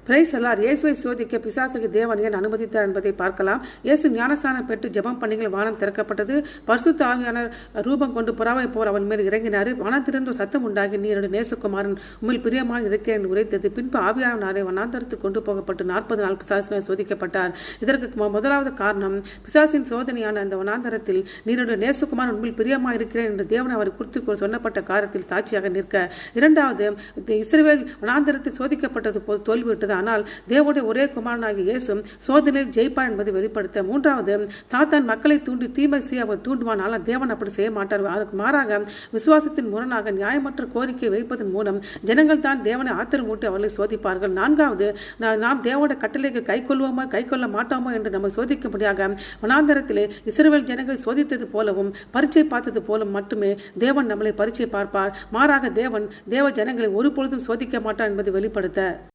Price அல்லார். இயேசுவை சோதிக்க பிசாசுக்கு தேவன் ஏன் அனுமதித்தார் என்பதை பார்க்கலாம். இயேசு ஞானஸ்நானம் பெற்று ஜெபம் பண்ணிகள் வானம் திறக்கப்பட்டது. பரிசுத்த ஆவியானவர் ரூபம் கொண்டு புறாவை போர் அவன் மேல் இறங்கினார். வானத்திலிருந்து சத்தம் உண்டாகி, நீ என்னுடைய நேசகுமாரன், உம்மில் பிரியமாக இருக்கிறேன் என்று உரைத்தது. பின்பு ஆவியானவரை வனாந்தரத்துக்கு கொண்டு போகப்பட்டு 40 நாள் பிசாசினால் சோதிக்கப்பட்டார். இதற்கு முதலாவது காரணம், பிசாசின் சோதனையான அந்த வனாந்தரத்தில் நீருடைய நேசகுமாரன் உண்மையில் பிரியமாக இருக்கிறேன் என்று தேவன் அவரை குறித்து சொன்னப்பட்ட காரியத்தில் சாட்சியாக நிற்க. இரண்டாவது, இஸ்ரவேல் வனாந்தரத்தில் சோதிக்கப்பட்டது போல் தோல்விவிட்டது. ஆனால் தேவனுடைய ஒரே குமாரனாகிய இயேசு சோதனையில் ஜெயிப்பார் என்பதை வெளிப்படுத்த. மூன்றாவது, சாத்தான் மக்களை தூண்டி தீமை செய்ய அவர் தூண்டுவான். ஆனால் தேவன் அப்படி செய்ய மாட்டார். அதற்கு மாறாக விசுவாசத்தின் முரணாக நியாயமற்ற கோரிக்கை வைப்பதன் மூலம் ஜனங்கள் தான் தேவனை ஆத்திரமூட்டி அவர்களை சோதிப்பார்கள். நான்காவது, நாம் தேவனுடைய கட்டளைக்கு கை கொள்வோமா கை கொள்ள மாட்டோமோ என்று நம்மை சோதிக்கும்படியாக வனாந்தரத்திலே இஸ்ரவேல் ஜனங்களை சோதித்தது போலவும் பரீட்சை பார்த்தது போலும் மட்டுமே தேவன் நம்மளை பரீட்சை பார்ப்பார். மாறாக தேவன் தேவ ஜனங்களை ஒருபொழுதும் சோதிக்க மாட்டார் என்பதை வெளிப்படுத்த.